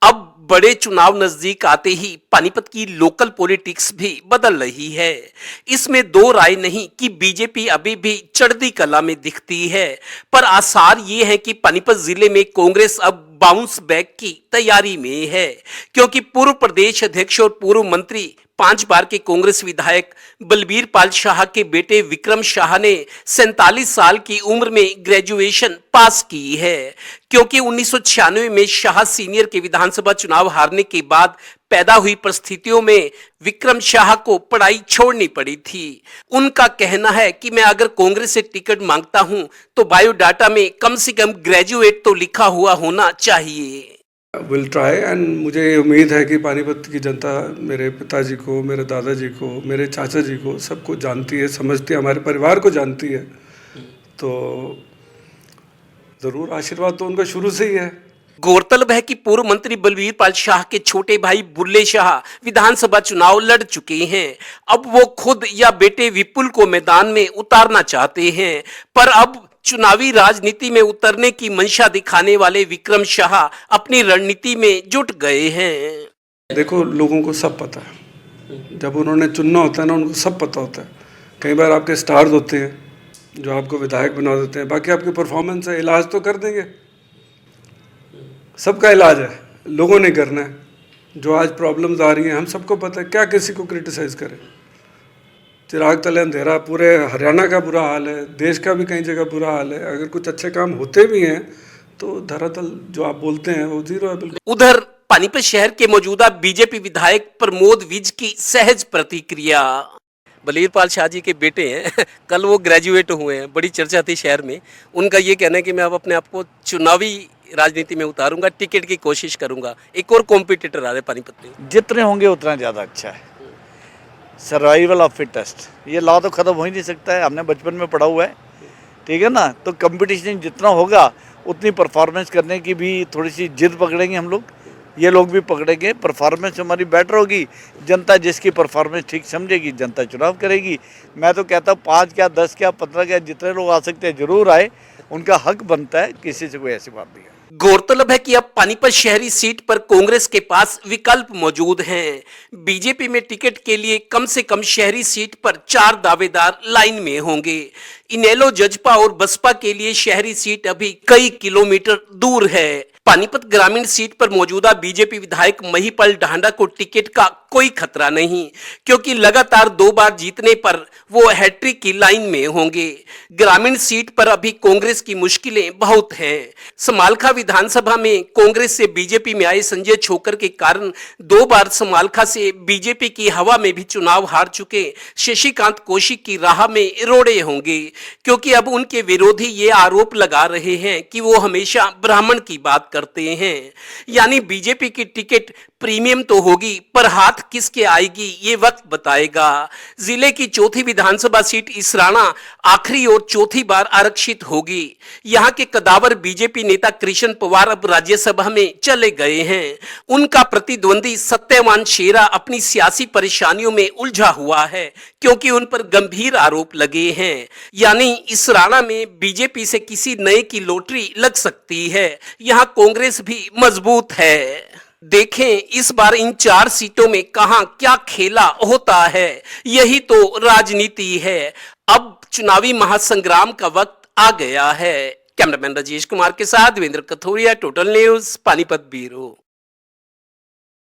अब बड़े चुनाव नजदीक आते ही पानीपत की लोकल पॉलिटिक्स भी बदल रही है। इसमें दो राय नहीं कि बीजेपी अभी भी चढ़ती कला में दिखती है, पर आसार ये है कि पानीपत जिले में कांग्रेस अब बाउंस बैक की तैयारी में है, क्योंकि पूर्व प्रदेश अध्यक्ष और पूर्व मंत्री 5 बार के कांग्रेस विधायक बलबीर पाल शाह के बेटे विक्रम शाह ने 47 साल की उम्र में ग्रेजुएशन पास की है, क्योंकि 1996 में शाह सीनियर के विधानसभा चुनाव हारने के बाद पैदा हुई परिस्थितियों में विक्रम शाह को पढ़ाई छोड़नी पड़ी थी। उनका कहना है कि मैं अगर कांग्रेस से टिकट मांगता हूं तो बायोडाटा में कम से कम ग्रेजुएट तो लिखा हुआ होना चाहिए। विल ट्राई एंड मुझे ये उम्मीद है कि पानीपत की जनता मेरे पिताजी को, मेरे दादाजी को, मेरे चाचा जी को सबको जानती है, समझती है, हमारे परिवार को जानती है। तो ज़रूर आशीर्वाद तो उनका शुरू से ही है। गौरतलब है कि पूर्व मंत्री बलबीर पाल शाह के छोटे भाई बुल्ले शाह विधानसभा चुनाव लड़ चुके हैं। अब वो खुद या बेटे विपुल को मैदान में उतारना चाहते हैं, पर अब चुनावी राजनीति में उतरने की मंशा दिखाने वाले विक्रम शाह अपनी रणनीति में जुट गए हैं। देखो, लोगों को सब पता है, जब उन्होंने चुनना होता है ना, उनको सब पता होता है। कई बार आपके स्टार्स होते हैं जो आपको विधायक बना देते हैं, बाकी आपकी परफॉर्मेंस है, इलाज तो कर देंगे, सबका इलाज है, लोगों ने करना है। जो आज प्रॉब्लम्स आ रही हैं हम सबको पता है, क्या किसी को क्रिटिसाइज़ करें। चिराग तले अंधेरा, पूरे हरियाणा का बुरा हाल है, देश का भी कई जगह बुरा हाल है। अगर कुछ अच्छे काम होते भी हैं तो धरातल जो आप बोलते हैं वो जीरो है बिल्कुल। उधर पानीपत शहर के मौजूदा बीजेपी विधायक प्रमोद विज की सहज प्रतिक्रिया। बलबीर पाल शाह जी के बेटे हैं, कल वो ग्रेजुएट हुए हैं, बड़ी चर्चा थी शहर में। उनका ये कहना है कि मैं अब अपने आप को चुनावी राजनीति में उतारूंगा, टिकट की कोशिश करूंगा। एक और कॉम्पिटिटर आ रहे पानीपत में। जितने होंगे उतना ज़्यादा अच्छा है। सर्वाइवल ऑफ फिटेस्ट, ये लॉ तो ख़त्म हो ही नहीं सकता है, हमने बचपन में पढ़ा हुआ है, ठीक है ना। तो कंपटीशन जितना होगा उतनी परफॉर्मेंस करने की भी थोड़ी सी जिद पकड़ेंगे हम लोग, ये लोग भी पकड़ेंगे। परफॉर्मेंस हमारी बेटर होगी, जनता जिसकी परफॉर्मेंस ठीक समझेगी जनता चुनाव करेगी। मैं तो कहता हूँ 5 क्या 10 क्या 15 क्या जितने लोग आ सकते हैं जरूर आए, उनका हक बनता है, किसी से कोई ऐसी बात नहीं है। गौरतलब है कि अब पानीपत शहरी सीट पर कांग्रेस के पास विकल्प मौजूद हैं। बीजेपी में टिकट के लिए कम से कम शहरी सीट पर 4 दावेदार लाइन में होंगे। इनेलो, जजपा और बसपा के लिए शहरी सीट अभी कई किलोमीटर दूर है। पानीपत ग्रामीण सीट पर मौजूदा बीजेपी विधायक महिपाल ढांडा को टिकट का कोई खतरा नहीं, क्योंकि लगातार 2 बार जीतने पर वो हैट्रिक की लाइन में होंगे। ग्रामीण सीट पर अभी कांग्रेस की मुश्किलें बहुत हैं। समालखा विधानसभा में कांग्रेस से बीजेपी में आए संजय छोकर के कारण 2 बार समालखा से बीजेपी की हवा में भी चुनाव हार चुके शशिकांत कौशिक की राह में रोड़े होंगे, क्योंकि अब उनके विरोधी ये आरोप लगा रहे हैं कि वो हमेशा ब्राह्मण की बात करते हैं। यानी बीजेपी की टिकट प्रीमियम तो होगी, पर हाथ किसके आएगी ये वक्त बताएगा। जिले की चौथी विधानसभा सीट इसराना आखिरी और चौथी बार आरक्षित होगी। यहाँ के कदावर बीजेपी नेता कृष्ण पवार अब राज्यसभा में चले गए हैं। उनका प्रतिद्वंदी सत्यवान शेरा अपनी सियासी परेशानियों में उलझा हुआ है, क्योंकि उन पर गंभीर आरोप लगे हैं। यानी इसराना में बीजेपी से किसी नए की लॉटरी लग सकती है। यहाँ कांग्रेस भी मजबूत है। देखें इस बार इन 4 सीटों में कहां क्या खेला होता है। यही तो राजनीति है। अब चुनावी महासंग्राम का वक्त आ गया है। कैमरामैन राजेश कुमार के साथ Devendra Kathoria, total news, Panipat bureau.